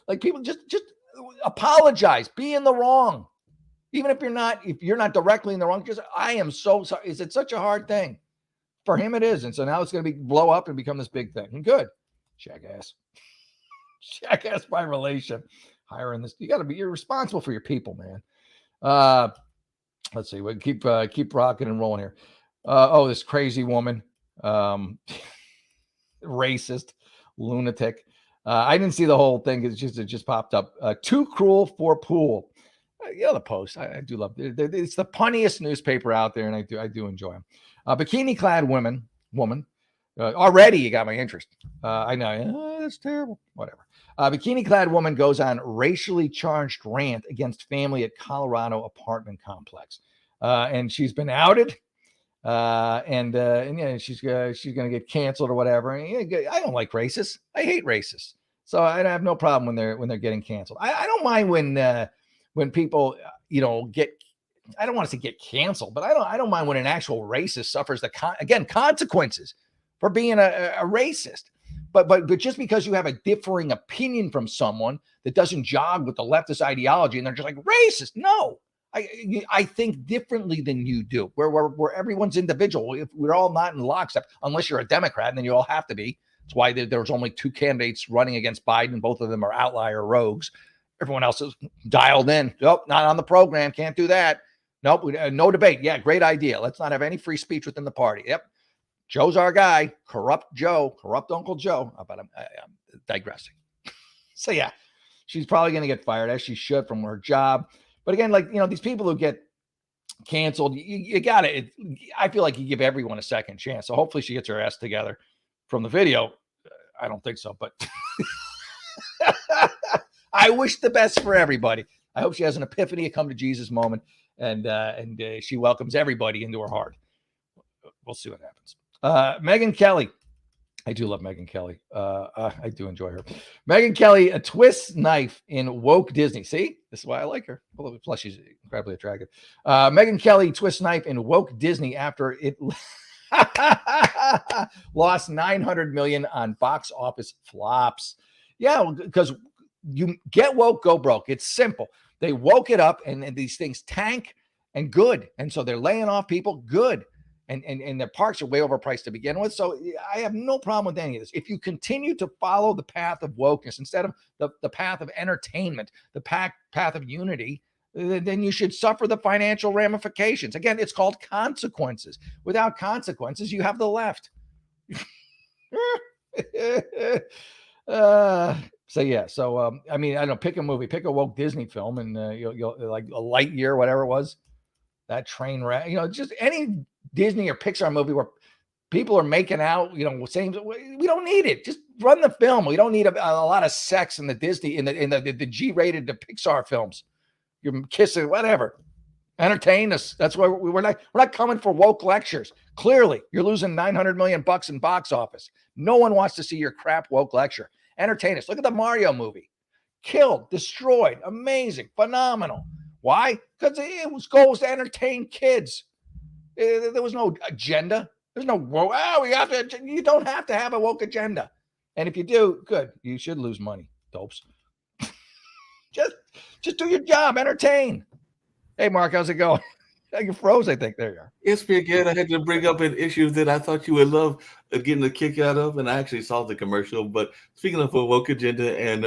Like, people just apologize. Be in the wrong, even if you're not directly in the wrong. Just, I am so sorry. Is it such a hard thing? For him, it is, and so now it's going to blow up and become this big thing. And good, jackass by relation. Hiring this, you're responsible for your people, man. Let's see. We keep rocking and rolling here. This crazy woman, racist, lunatic. I didn't see the whole thing. It just popped up. Too cruel for pool. The Post. I do love it. It's the punniest newspaper out there, and I do enjoy them. Bikini clad woman. Already you got my interest. I know. That's terrible. Whatever. Bikini clad woman goes on racially charged rant against family at Colorado apartment complex. And she's been outed. And she's going to get canceled or whatever. And, I don't like racists. I hate racists. So I have no problem when they're getting canceled. I don't mind when people, get, I don't want to say get canceled, but I don't mind when an actual racist suffers the consequences for being a racist. But just because you have a differing opinion from someone that doesn't jog with the leftist ideology and they're just like racist, no. I think differently than you do. Where everyone's individual. If we're all not in lockstep, unless you're a Democrat, and then you all have to be. That's why there's only two candidates running against Biden. Both of them are outlier rogues. Everyone else is dialed in. Nope, not on the program. Can't do that. Nope, no debate. Yeah, great idea. Let's not have any free speech within the party. Yep. Joe's our guy. Corrupt Uncle Joe. But I'm digressing. So yeah, she's probably going to get fired, as she should, from her job. But again, these people who get canceled, you got it. I feel like you give everyone a second chance. So hopefully she gets her ass together. From the video, I don't think so, but I wish the best for everybody. I hope she has an epiphany, a come to Jesus moment, and she welcomes everybody into her heart. We'll see what happens. Megyn Kelly. I do love Megyn Kelly. I do enjoy her. Megyn Kelly, a twist knife in woke Disney. See, this is why I like her. Plus, she's incredibly attractive. Megyn Kelly, twist knife in woke Disney after it lost $900 million on box office flops. Yeah, because you get woke, go broke. It's simple. They woke it up, and these things tank and good, and so they're laying off people. Good. And their parks are way overpriced to begin with. So I have no problem with any of this. If you continue to follow the path of wokeness instead of the path of entertainment, the path of unity, then you should suffer the financial ramifications. Again, it's called consequences. Without consequences, you have the left. I don't know, pick a movie, pick a woke Disney film, and you'll like a Lightyear, whatever it was, that train wreck, just any Disney or Pixar movie where people are making out, saying we don't need it. Just run the film. We don't need a lot of sex in the Disney, in the G-rated, the Pixar films. You're kissing, whatever. Entertain us. That's why we're not coming for woke lectures. Clearly, you're losing $900 million in box office. No one wants to see your crap woke lecture. Entertain us. Look at the Mario movie. Killed, destroyed, amazing, phenomenal. Why? Because it was goals to entertain kids. There was no agenda. There's no woke. You don't have to have a woke agenda. And if you do, good. You should lose money, dopes. Just do your job. Entertain. Hey, Mark, how's it going? You froze, I think. There you are. Yes, again, I had to bring up an issue that I thought you would love getting a kick out of, and I actually saw the commercial. But speaking of a woke agenda and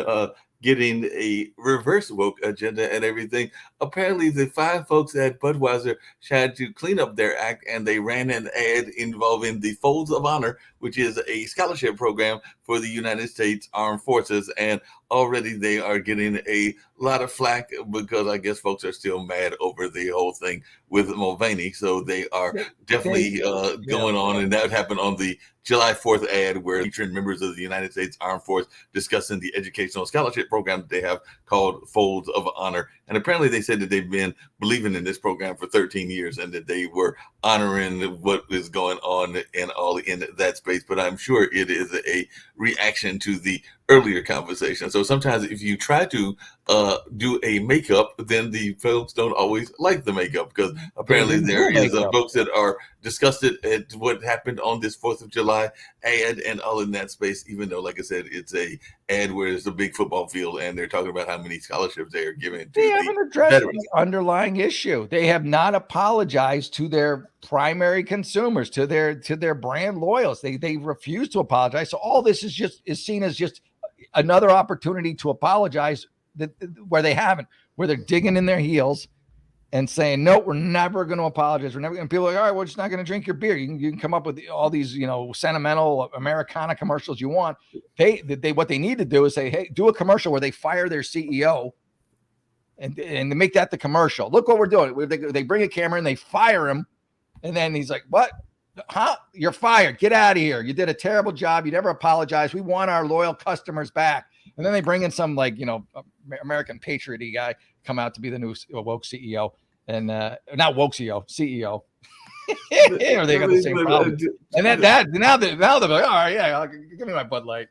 getting a reverse woke agenda and everything, apparently the 5 folks at Budweiser tried to clean up their act, and they ran an ad involving the Folds of Honor, which is a scholarship program for the United States Armed Forces. And already they are getting a lot of flack because I guess folks are still mad over the whole thing with Mulvaney. So they are definitely going on. And that happened on the July 4th ad where featuring members of the United States Armed Force discussing the educational scholarship program that they have called Folds of Honor. And apparently they said that they've been believing in this program for 13 years and that they were honoring what is going on and all in that space. But I'm sure it is a reaction to the earlier conversation. So sometimes if you try to do a makeup, then the folks don't always like the makeup, because apparently there is folks that are disgusted at what happened on this 4th of July ad and all in that space, even though, like I said, it's a ad where it's a big football field and they're talking about how many scholarships they are giving to they haven't addressed the underlying issue. They have not apologized to their primary consumers, to their brand loyals. They refuse to apologize. So all this is seen as just another opportunity to apologize where they haven't, where they're digging in their heels and saying, no, we're never going to apologize. We're never going to. People are like, all right, we're just not going to drink your beer. You can come up with all these, sentimental Americana commercials you want. They what they need to do is say, hey, do a commercial where they fire their CEO and make that the commercial. Look what we're doing. They bring a camera and they fire him. And then he's like, what? Huh? You're fired. Get out of here. You did a terrible job. You never apologized. We want our loyal customers back. And then they bring in some American patriot guy come out to be the new woke CEO and not woke CEO. Or they got the same problem. And then now they're like, all right, yeah, give me my Bud Light.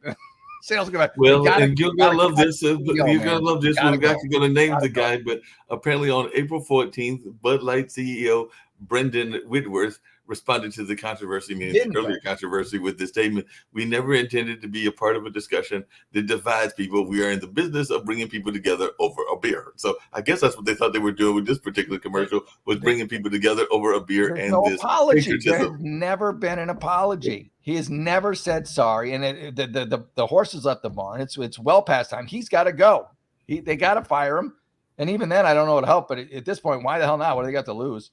Sales go back. Well, and you're gonna love this. You're gonna love this. We're actually gonna name the guy, but apparently on April 14th, Bud Light CEO Brendan Whitworth responded to the controversy, meaning the earlier controversy, with the statement, "We never intended to be a part of a discussion that divides people. We are in the business of bringing people together over a beer." So I guess that's what they thought they were doing with this particular commercial, was bringing people together over a beer. There's and no this apology. There's never been an apology. He has never said sorry, and the horse has left the barn. It's well past time. He's got to go. They got to fire him, and even then, I don't know what to help. But at this point, why the hell not? What do they got to lose?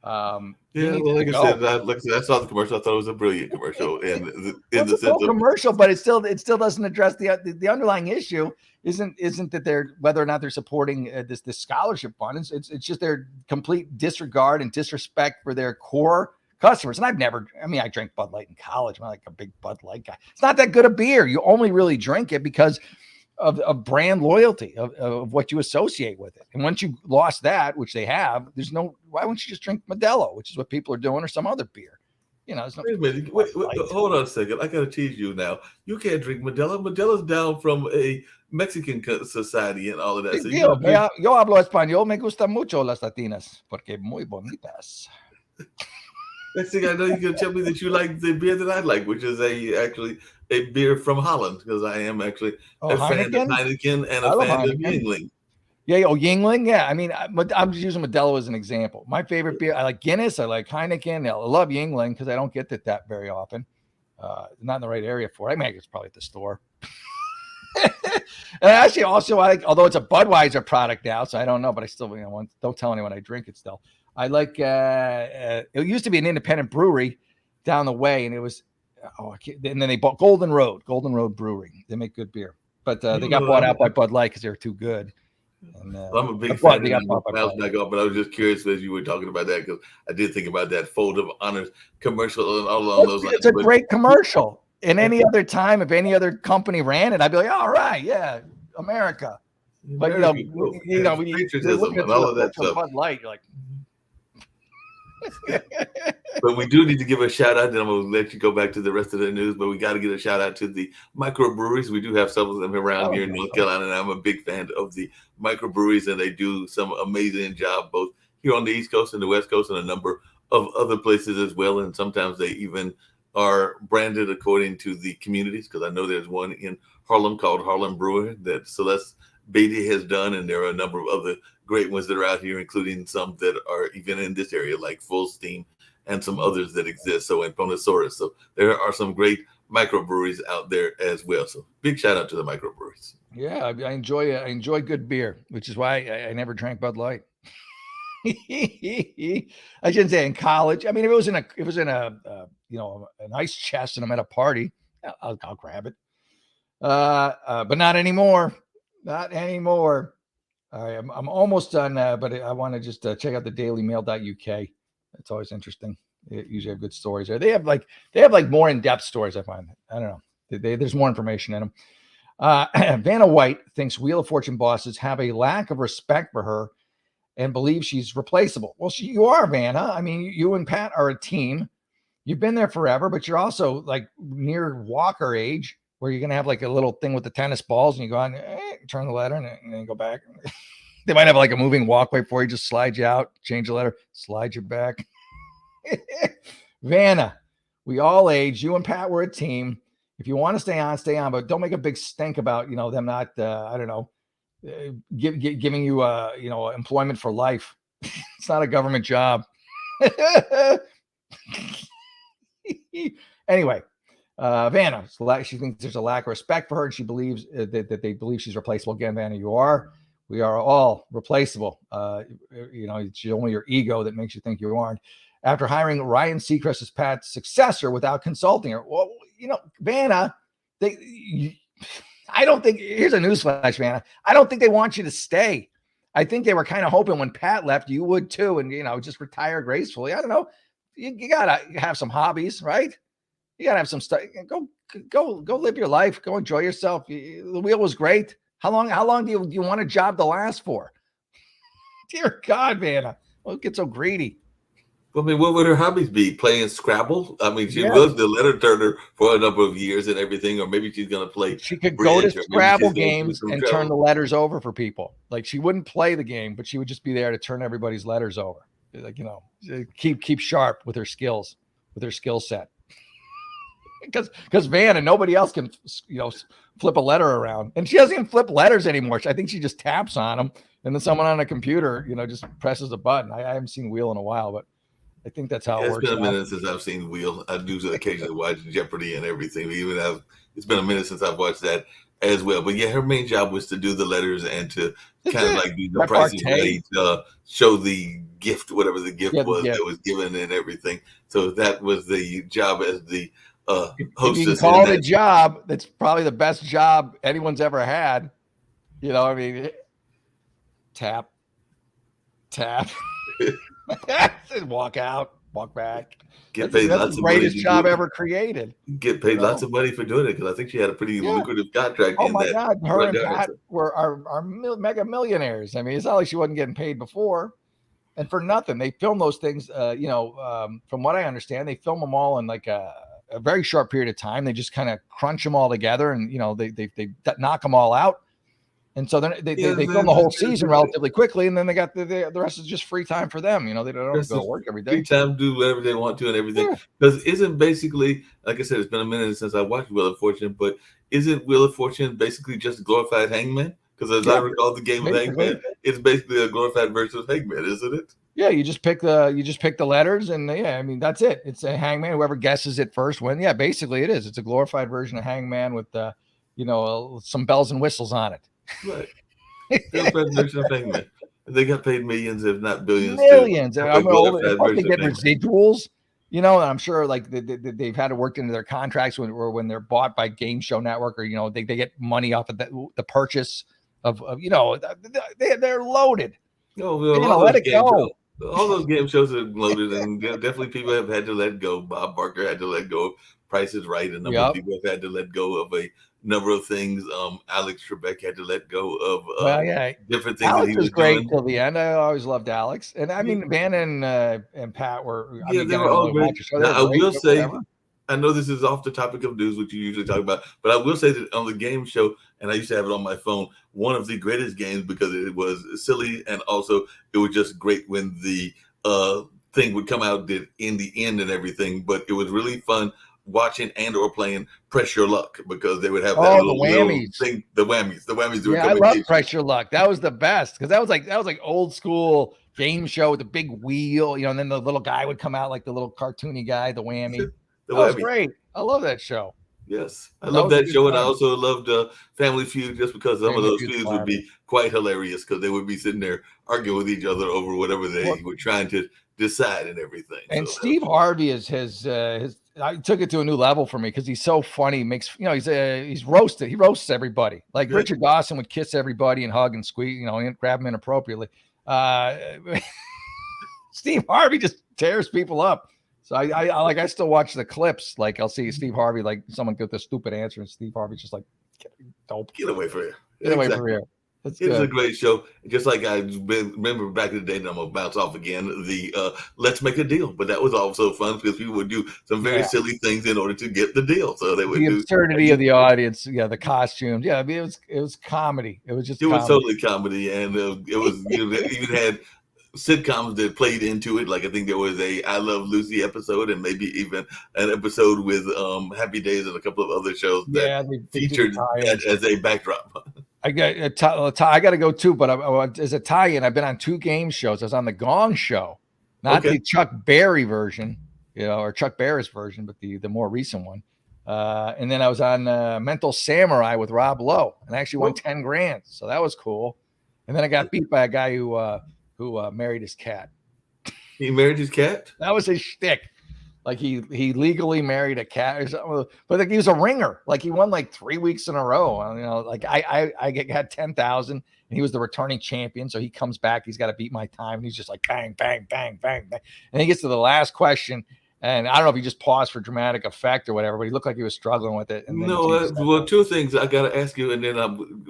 Yeah, well, like I said, I saw the commercial. I thought it was a brilliant commercial, and in the sense of commercial, but it still doesn't address the underlying issue. Isn't that they're whether or not they're supporting this scholarship fund? It's just their complete disregard and disrespect for their core customers. And I drank Bud Light in college. I'm like a big Bud Light guy. It's not that good a beer. You only really drink it because of brand loyalty, of what you associate with it. And once you lost that, which they have, why wouldn't you just drink Modelo, which is what people are doing, or some other beer? Wait a minute. Wait, hold on a second. I got to tease you now. You can't drink Modelo. Modelo's down from a Mexican society and all of that. So yo hablo español. Me gustan mucho las latinas porque muy bonitas. Next thing I know, you're going to tell me that you like the beer that I like, which is actually a beer from Holland, because I am actually a fan of Heineken and a fan of Yuengling. Yeah, Yuengling. Yeah, I'm just using Modelo as an example. My favorite beer, I like Guinness, I like Heineken. I love Yuengling because I don't get that very often. Not in the right area for it. It's probably at the store. And actually, also, although it's a Budweiser product now, so I don't know, but I still, don't tell anyone I drink it still. I like, it used to be an independent brewery down the way, and it was, and then they bought Golden Road Brewery. They make good beer, but they got bought out by Bud Light because they were too good. And, I'm a big fan. But I was just curious as you were talking about that, because I did think about that Fold of Honors commercial and all along those lines. It's a great commercial. In any other time, if any other company ran it, I'd be like, all right, yeah, America. But patriotism and all of that stuff. Bud Light, you're like. But we do need to give a shout out, and I'm going to let you go back to the rest of the news, but we got to get a shout out to the microbreweries. We do have several of them around here in North Carolina, and I'm a big fan of the microbreweries, and they do some amazing job both here on the East Coast and the West Coast and a number of other places as well. And sometimes they even are branded according to the communities, because I know there's one in Harlem called Harlem Brewer that Celeste Beatty has done, and there are a number of other great ones that are out here, including some that are even in this area, like Full Steam and some others that exist. So in Ponosaurus. So there are some great microbreweries out there as well. So big shout out to the microbreweries. Yeah, I enjoy good beer, which is why I never drank Bud Light. I shouldn't say in college. If it was in a an ice chest and I'm at a party, I'll grab it. But not anymore. Not anymore. All right, I'm almost done, but I want to just check out the dailymail.uk. It's always interesting. They usually have good stories there. They have more in-depth stories, I find. I don't know. There's more information in them. Vanna White thinks Wheel of Fortune bosses have a lack of respect for her and believes she's replaceable. Well, you are, Vanna. You and Pat are a team. You've been there forever, but you're also like near Walker age, where you're going to have like a little thing with the tennis balls and you go on, turn the letter and then go back. They might have like a moving walkway for you, just slide you out, change the letter, slide you back. Vanna, we all age. You and Pat were a team. If you want to stay on, but don't make a big stink about, them not, giving you, employment for life. It's not a government job. Anyway, Vanna, she thinks there's a lack of respect for her, and she believes that they believe she's replaceable. Again, Vanna, you are. We are all replaceable. It's only your ego that makes you think you aren't. After hiring Ryan Seacrest as Pat's successor without consulting her. Well, Vanna, I don't think, here's a newsflash, Vanna. I don't think they want you to stay. I think they were kind of hoping when Pat left, you would too, and just retire gracefully. I don't know. You gotta have some hobbies, right? You gotta have some stuff. Go live your life. Go enjoy yourself. The wheel was great. How long do you want a job to last for? Dear God, Vanna, don't get so greedy. I mean, what would her hobbies be? Playing Scrabble? I mean, she was the letter turner for a number of years and everything, or maybe she's going to play. She could go to Scrabble games and turn the letters over for people. Like, she wouldn't play the game, but she would just be there to turn everybody's letters over. Like, keep sharp with her skills, with her skill set. Because Vanna, nobody else can, flip a letter around, and she doesn't even flip letters anymore. I think she just taps on them, and then someone on a computer, just presses a button. I haven't seen Wheel in a while, but I think that's how it works. It's been a minute since I've seen Wheel. I do occasionally watch Jeopardy and everything. It's been a minute since I've watched that as well. But yeah, her main job was to do the letters and to kind of like do the prices right, show the gift, whatever the gift was that was given and everything. So that was the job as the hostess. If you can call it a job, that's probably the best job anyone's ever had. Tap. Walk out, walk back. That's the greatest job ever created. Get paid lots of money for doing it, because I think she had a pretty lucrative contract. Oh my God, her and Pat are mega millionaires. I mean, it's not like she wasn't getting paid before, and for nothing. They film those things. From what I understand, they film them all in like a very short period of time. They just kind of crunch them all together, and they knock them all out. And so then they film the whole season relatively quickly, and then they got the rest is just free time for them. They don't have to go to work every day. Free time, do whatever they want to and everything. Because isn't basically, like I said, it's been a minute since I watched Wheel of Fortune, but isn't Wheel of Fortune basically just a glorified hangman? Because as I recall the game of Hangman, it's basically a glorified version of Hangman, isn't it? Yeah, you just pick the letters, and that's it. It's a hangman. Whoever guesses it first wins. Yeah, basically it is. It's a glorified version of Hangman with some bells and whistles on it. Right. They got paid millions, if not billions. Millions. They get residuals, and I'm sure like they've had it worked into their contracts when they're bought by Game Show Network, or they get money off of the purchase of they're loaded. Let it go. All those game shows are loaded, and definitely people have had to let go. Bob Barker had to let go of Price is Right. A number of people have had to let go of a number of things. Alex Trebek had to let go of different things. Alex was great until the end. I always loved Alex, and I mean Vanna and Pat were. They were all great. I will say, I know this is off the topic of news, which you usually talk about, but I will say that on the game show, and I used to have it on my phone, one of the greatest games, because it was silly, and also it was just great when the thing would come out in the end and everything. But it was really fun watching and or playing Press Your Luck, because they would have that the whammies thing, the whammies. Yeah, I love Press Your Luck. That was the best, because that was like old school game show with the big wheel, and then the little guy would come out, like the little cartoony guy, the whammy. That was great. I love that show. Yes, I love that show, and I also loved Family Feud, just because some of those feuds would be quite hilarious, because they would be sitting there arguing with each other over whatever they were trying to decide and everything. And Steve Harvey is his. I took it to a new level for me, because he's so funny. He's roasted. He roasts everybody. Like Richard Dawson would kiss everybody and hug and squeeze, and grab them inappropriately. Steve Harvey just tears people up. So I still watch the clips. Like, I'll see Steve Harvey, like someone get the stupid answer, and Steve Harvey's just like, get away from here. Get away from here. It was a great show. Just like I remember back in the day, and I'm going to bounce off again, the Let's Make a Deal. But that was also fun, because people would do some very silly things in order to get the deal. So they would the absurdity of the audience, the costumes. Yeah, I mean, it was comedy. It was just was totally comedy, and it was even had sitcoms that played into it. Like, I think there was a I Love Lucy episode, and maybe even an episode with Happy Days and a couple of other shows that featured as a backdrop. I got to go too, but as a tie-in, I've been on 2 game shows. I was on the Gong Show, not the Chuck Berry version, or Chuck Barris version, but the more recent one. And then I was on Mental Samurai with Rob Lowe, and I actually won $10,000. So that was cool. And then I got beat by a guy who married his cat. He married his cat? That was his shtick. Like he legally married a cat or something, but like he was a ringer. Like he won like 3 weeks in a row. You know, like I got 10,000, and he was the returning champion. So he comes back. He's got to beat my time, and he's just like bang, bang, bang, bang, bang. And he gets to the last question, and I don't know if he just paused for dramatic effect or whatever, but he looked like he was struggling with it. And then well, two things I got to ask you, and then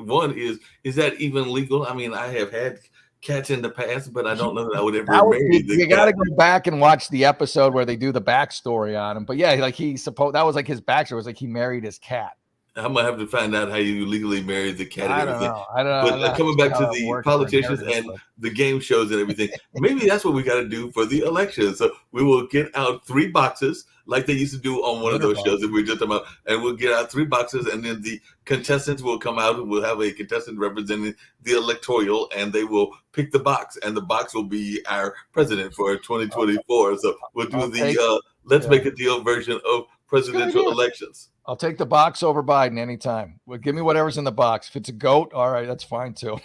one is that even legal? I mean, I have had cats in the past, but I don't know that I would ever marry the cat. You got to go back and watch the episode where they do the backstory on him. But yeah, like that was like his backstory was like he married his cat. I'm gonna have to find out how you legally married the cat and everything. I don't know. But coming back to the politicians and the game shows and everything, maybe that's what we got to do for the election. So we will get out 3 boxes like they used to do on one of those shows that we were just talking about, and we'll get out 3 boxes, and then the contestants will come out, and we'll have a contestant representing the electoral, and they will pick the box, and the box will be our president for 2024. So we'll do let's make a deal version of presidential elections. I'll take the box over Biden anytime. Well, give me whatever's in the box. If it's a goat, all right, that's fine too.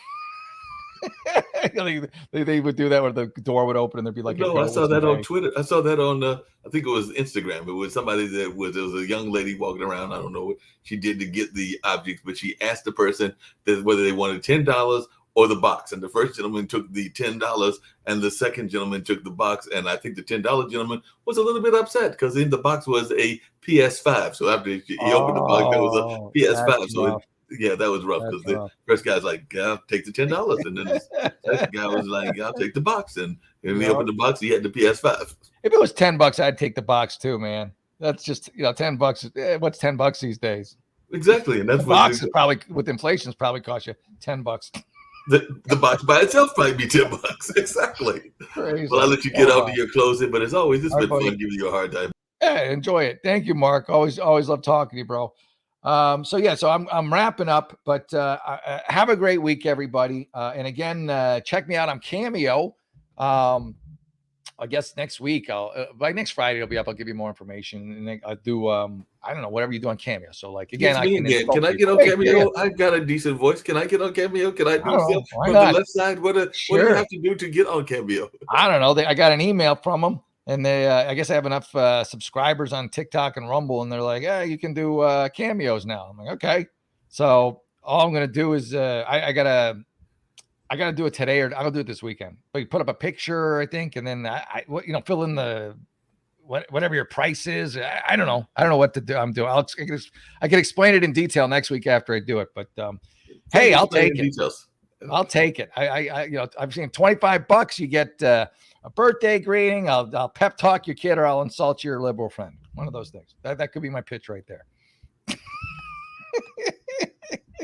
they would do that where the door would open and there'd be like. No, I saw that on Twitter. I saw that on I think it was Instagram. It was somebody there was a young lady walking around. I don't know what she did to get the objects, but she asked the person that whether they wanted $10 or the box. And the first gentleman took the $10 and the second gentleman took the box. And I think the $10 gentleman was a little bit upset because in the box was a PS5. So after he opened the box, there was a PS5. So that was rough because the first guy's like, yeah, take the $10. And then the second guy was like, I'll take the box. And when he opened the box, he had the PS5. If it was $10, I'd take the box too, man. That's just, $10. What's $10 these days? Exactly. And that's the box is probably with inflation is probably cost you $10. The box by itself might be $10. Exactly. Crazy. Well, I'll let you get out to your closing, but as always, it's been fun giving you a hard time. Yeah, enjoy it. Thank you, Mark. Always love talking to you, bro. So I'm wrapping up, but have a great week, everybody. And again, check me out on Cameo. I guess next week by next Friday it'll be up. I'll give you more information, and I'll do I don't know, whatever you do on Cameo. So like again, can I get on Cameo? Yeah. I've got a decent voice. Can I get on Cameo? Can I do stuff from the left side? What do you have to do to get on Cameo? I don't know. I got an email from them, and they I guess I have enough subscribers on TikTok and Rumble, and they're like, yeah, you can do cameos now. I'm like, okay. So all I'm gonna do is I gotta do it today, or I'll do it this weekend. But you put up a picture, I think, and then fill in the whatever your price is. I don't know. I don't know what to do. I'm doing. I can explain it in detail next week after I do it. But hey, I'll take it. Details. I'll take it. I'm saying $25. You get a birthday greeting. I'll pep talk your kid, or I'll insult your liberal friend. One of those things. That could be my pitch right there.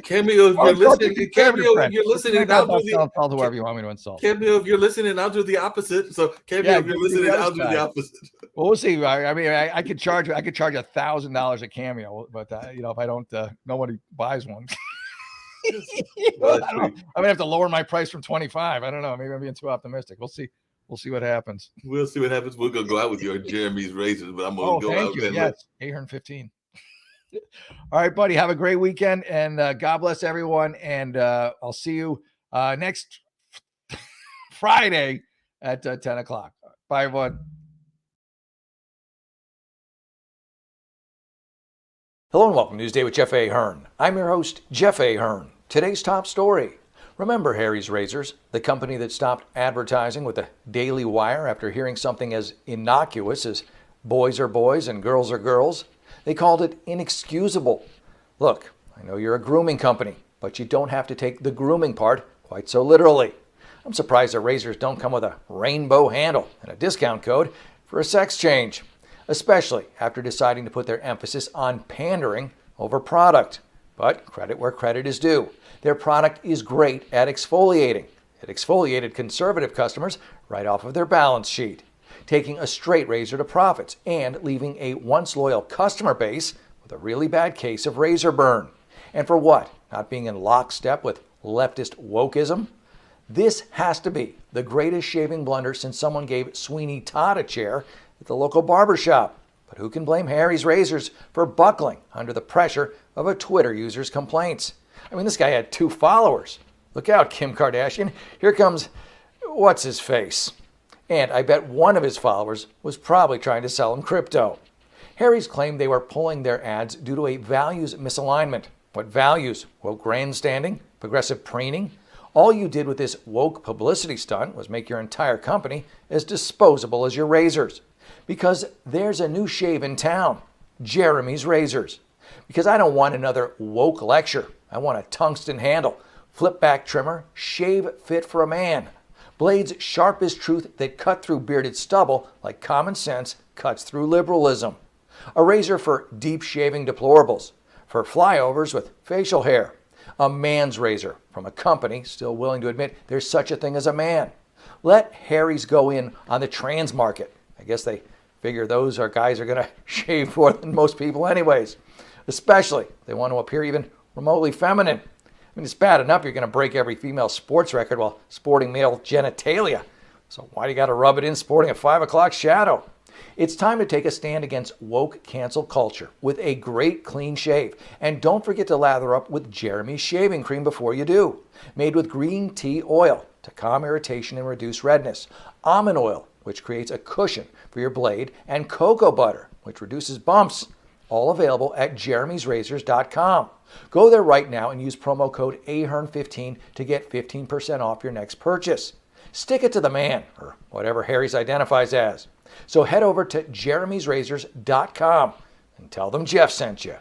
Cameo, if you're listening, I'll do insult whoever you want me to insult. Cameo, if you're listening, I'll do the opposite. So Cameo, if you're listening, I'll do the opposite. Well, we'll see. I mean, I could charge $1,000 a Cameo, but if I don't, nobody buys one. I'm gonna have to lower my price from 25. I don't know. Maybe I'm being too optimistic. We'll see. We'll see what happens. We'll see what happens. We're gonna go out with your Jeremy's razors, but I'm gonna go out. Yes, Ahern 15. All right, buddy. Have a great weekend, and God bless everyone. And I'll see you next Friday at 10 o'clock. Bye, everyone. Hello and welcome to Newsday with Jeff Ahern. I'm your host, Jeff Ahern. Today's top story. Remember Harry's Razors, the company that stopped advertising with the Daily Wire after hearing something as innocuous as boys are boys and girls are girls? They called it inexcusable. Look, I know you're a grooming company, but you don't have to take the grooming part quite so literally. I'm surprised that razors don't come with a rainbow handle and a discount code for a sex change, especially after deciding to put their emphasis on pandering over product. But credit where credit is due. Their product is great at exfoliating. It exfoliated conservative customers right off of their balance sheet, taking a straight razor to profits and leaving a once loyal customer base with a really bad case of razor burn. And for what? Not being in lockstep with leftist wokeism? This has to be the greatest shaving blunder since someone gave Sweeney Todd a chair at the local barbershop. But who can blame Harry's Razors for buckling under the pressure of a Twitter user's complaints? I mean, this guy had 2 followers. Look out, Kim Kardashian. Here comes what's his face. And I bet one of his followers was probably trying to sell him crypto. Harry's claimed they were pulling their ads due to a values misalignment. What values? Woke grandstanding? Progressive preening? All you did with this woke publicity stunt was make your entire company as disposable as your razors. Because there's a new shave in town, Jeremy's Razors. Because I don't want another woke lecture. I want a tungsten handle, flip back trimmer, shave fit for a man. Blades sharp as truth that cut through bearded stubble like common sense cuts through liberalism. A razor for deep shaving deplorables, for flyovers with facial hair. A man's razor from a company still willing to admit there's such a thing as a man. Let Harry's go in on the trans market. I guess they figure those guys are going to shave more than most people anyways. Especially if they want to appear even remotely feminine. I mean, it's bad enough you're going to break every female sports record while sporting male genitalia. So why do you got to rub it in sporting a 5 o'clock shadow? It's time to take a stand against woke cancel culture with a great clean shave. And don't forget to lather up with Jeremy's shaving cream before you do. Made with green tea oil to calm irritation and reduce redness. Almond oil, which creates a cushion for your blade. And cocoa butter, which reduces bumps. All available at jeremy'srazors.com. Go there right now and use promo code Ahern15 to get 15% off your next purchase. Stick it to the man, or whatever Harry's identifies as. So head over to jeremy'srazors.com and tell them Jeff sent you.